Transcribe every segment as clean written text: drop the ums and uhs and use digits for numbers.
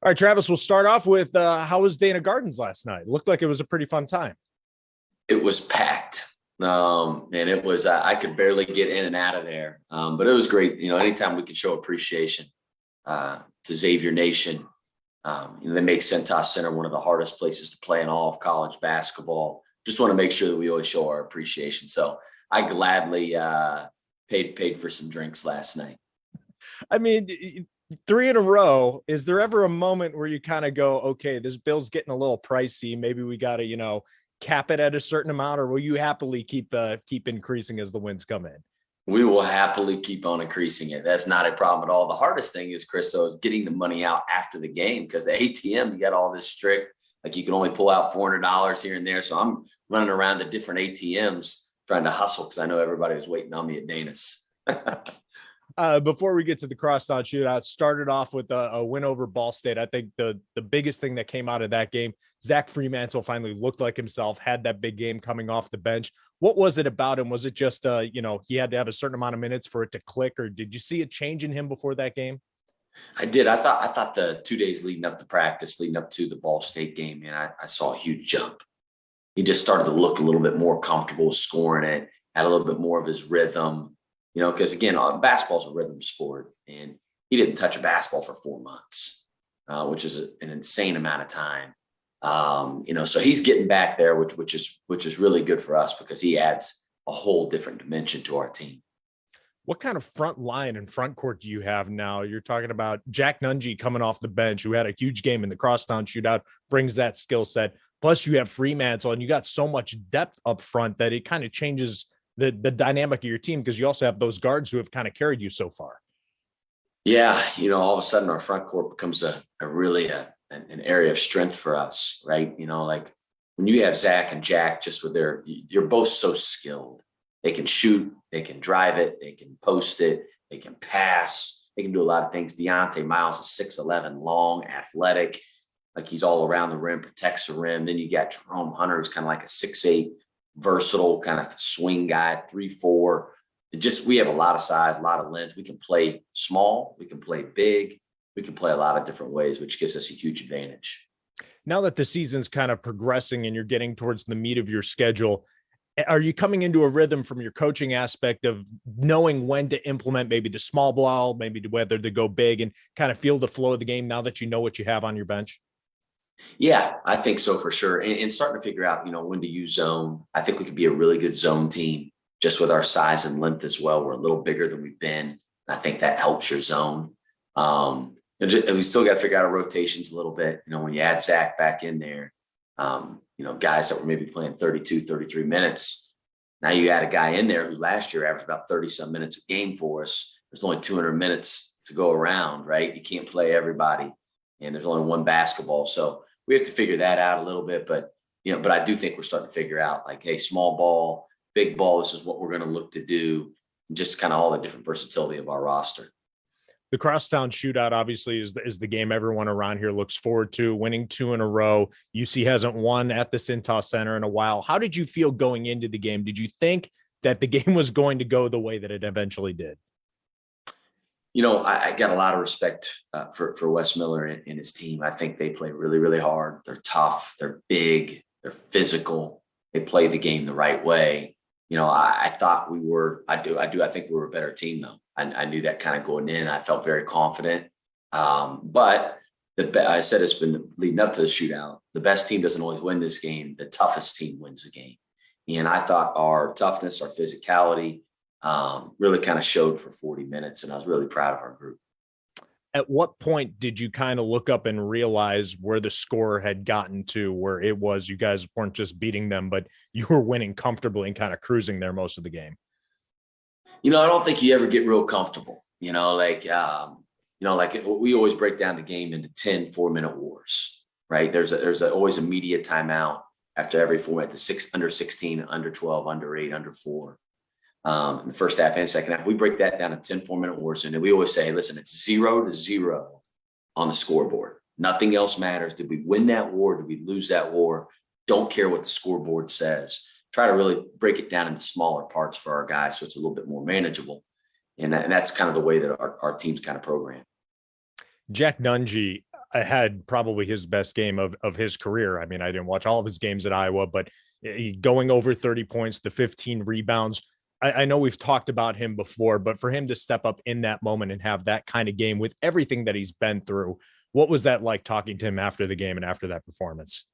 All right, Travis, we'll start off with how was Dana Gardens last night? It looked like it was a pretty fun time. It was packed. And it was, I could barely get in and out of there. But it was great. Anytime we could show appreciation to Xavier Nation, they make Centos Center one of the hardest places to play in all of college basketball. Just want to make sure that we always show our appreciation. So I gladly paid for some drinks last night. I mean, three in a row. Is there ever a moment where you kind of go, okay, this bill's getting a little pricey. Maybe we got to, cap it at a certain amount, or will you happily keep increasing as the wins come in? We will happily keep on increasing it. That's not a problem at all. The hardest thing is, Chris, though, is getting the money out after the game, because the ATM, you got all this strict, like you can only pull out $400 here and there. So I'm running around the different ATMs trying to hustle because I know everybody was waiting on me at Dana's. Before we get to the Crosstown Shootout, started off with a win over Ball State. I think the biggest thing that came out of that game, Zach Fremantle finally looked like himself, had that big game coming off the bench. What was it about him? Was it just, he had to have a certain amount of minutes for it to click, or did you see a change in him before that game? I did. I thought the 2 days leading up to practice, leading up to the Ball State game, and I saw a huge jump. He just started to look a little bit more comfortable scoring it, had a little bit more of his rhythm. Because again, basketball's a rhythm sport, and he didn't touch a basketball for 4 months, which is an insane amount of time. So he's getting back there, which is really good for us because he adds a whole different dimension to our team. What kind of front line and front court do you have now? You're talking about Jack Nungy coming off the bench, who had a huge game in the Crosstown Shootout, brings that skill set. Plus you have Fremantle, and you got so much depth up front that it kind of changes the dynamic of your team, because you also have those guards who have kind of carried you so far. Yeah. All of a sudden our front court becomes an area of strength for us, right? Like when you have Zach and Jack, just with you're both so skilled. They can shoot, they can drive it, they can post it, they can pass, they can do a lot of things. Deontay Miles is 6'11", long, athletic, like he's all around the rim, protects the rim. Then you got Jerome Hunter, who's kind of like a 6'8", versatile kind of swing guy, 3'4". We have a lot of size, a lot of length. We can play small, we can play big, we can play a lot of different ways, which gives us a huge advantage. Now that the season's kind of progressing and you're getting towards the meat of your schedule, are you coming into a rhythm from your coaching aspect of knowing when to implement maybe the small ball, maybe whether to go big, and kind of feel the flow of the game now that you know what you have on your bench? Yeah, I think so for sure. And starting to figure out, when to use zone. I think we could be a really good zone team just with our size and length as well. We're a little bigger than we've been. And I think that helps your zone. And we still got to figure out our rotations a little bit. When you add Zach back in there, guys that were maybe playing 32, 33 minutes. Now you add a guy in there who last year averaged about 30-some minutes a game for us. There's only 200 minutes to go around, right? You can't play everybody. And there's only one basketball. So we have to figure that out a little bit, but I do think we're starting to figure out, like, hey, small ball, big ball, this is what we're going to look to do. Just kind of all the different versatility of our roster. The Crosstown Shootout obviously is the game everyone around here looks forward to, winning 2 in a row. UC hasn't won at the Cintas Center in a while. How did you feel going into the game? Did you think that the game was going to go the way that it eventually did? I got a lot of respect for Wes Miller and his team. I think they play really, really hard. They're tough. They're big. They're physical. They play the game the right way. I thought we were. I think we were a better team, though. I knew that kind of going in. I felt very confident. But I said it's been leading up to the shootout. The best team doesn't always win this game. The toughest team wins the game. And I thought our toughness, our physicality, really kind of showed for 40 minutes, and I was really proud of our group. At what point did you kind of look up and realize where the score had gotten to, where it was you guys weren't just beating them, but you were winning comfortably and kind of cruising there most of the game? I don't think you ever get real comfortable, like we always break down the game into 10 4-minute wars, right? There's always a media timeout after every format, under 16, under 12, under 8, under 4. In the first half and second half, we break that down to 10 4-minute wars. And then we always say, listen, it's 0-0 on the scoreboard. Nothing else matters. Did we win that war? Did we lose that war? Don't care what the scoreboard says. Try to really break it down into smaller parts for our guys so it's a little bit more manageable. And that's kind of the way that our team's kind of programmed. Jack Nungy, had probably his best game of his career. I mean, I didn't watch all of his games at Iowa, but going over 30 points, the 15 rebounds. I know we've talked about him before, but for him to step up in that moment and have that kind of game with everything that he's been through, what was that like talking to him after the game and after that performance?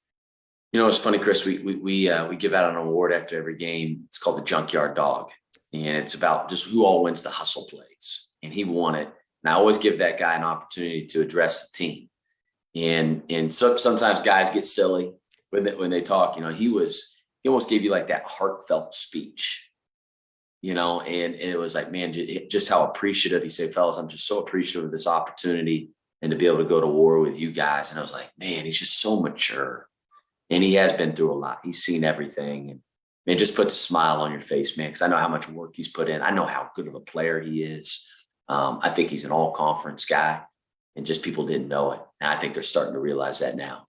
You know, it's funny, Chris. We give out an award after every game. It's called the Junkyard Dog, and it's about just who all wins the hustle plays. And he won it. And I always give that guy an opportunity to address the team. And sometimes guys get silly when they talk. You know, he almost gave you like that heartfelt speech. You know, and it was like, man, just how appreciative. He said, fellas, I'm just so appreciative of this opportunity and to be able to go to war with you guys. And I was like, man, he's just so mature. And he has been through a lot. He's seen everything. And it just puts a smile on your face, man, because I know how much work he's put in. I know how good of a player he is. I think he's an all-conference guy, and just people didn't know it. And I think they're starting to realize that now.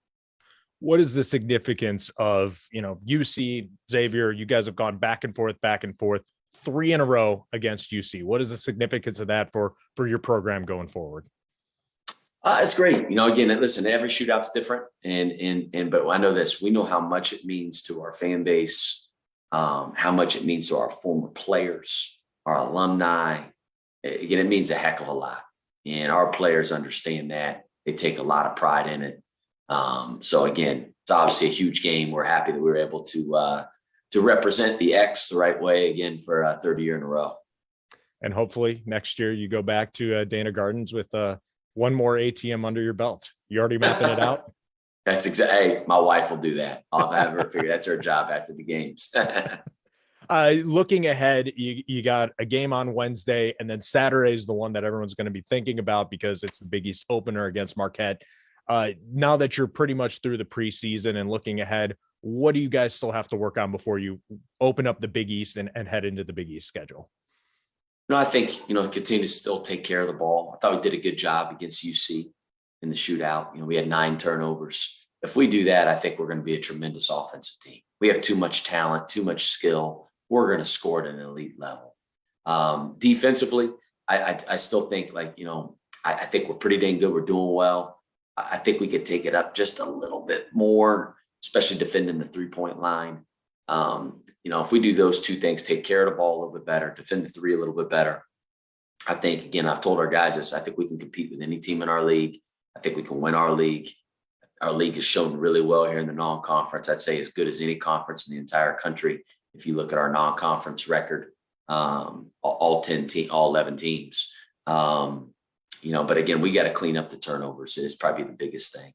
What is the significance of, UC, Xavier, you guys have gone back and forth, 3 in a row against UC. What is the significance of that for your program going forward? It's great. Again, listen, every shootout's different. But I know this, we know how much it means to our fan base, how much it means to our former players, our alumni. Again, it means a heck of a lot. And our players understand that. They take a lot of pride in it. So again, it's obviously a huge game. We're happy that we were able to represent the X the right way again for a third year in a row. And hopefully next year you go back to Dana Gardens with one more ATM under your belt. You already mapping it out? That's exactly. Hey, my wife will do that. I'll have her figure that's her job after the games. Looking ahead, you got a game on Wednesday, and then Saturday is the one that everyone's going to be thinking about because it's the Big East opener against Marquette. Now that you're pretty much through the preseason and looking ahead, what do you guys still have to work on before you open up the Big East and head into the Big East schedule? I think, continue to still take care of the ball. I thought we did a good job against UC in the shootout. We had 9 turnovers. If we do that, I think we're going to be a tremendous offensive team. We have too much talent, too much skill. We're going to score at an elite level. Defensively, I still think I think we're pretty dang good. We're doing well. I think we could take it up just a little bit more, especially defending the 3-point line. If we do those 2 things, take care of the ball a little bit better, defend the 3 a little bit better, I think, again, I've told our guys this, I think we can compete with any team in our league. I think we can win our league. Our league has shown really well here in the non-conference. I'd say as good as any conference in the entire country. If you look at our non-conference record, all 11 teams, but again, we got to clean up the turnovers. It's probably the biggest thing.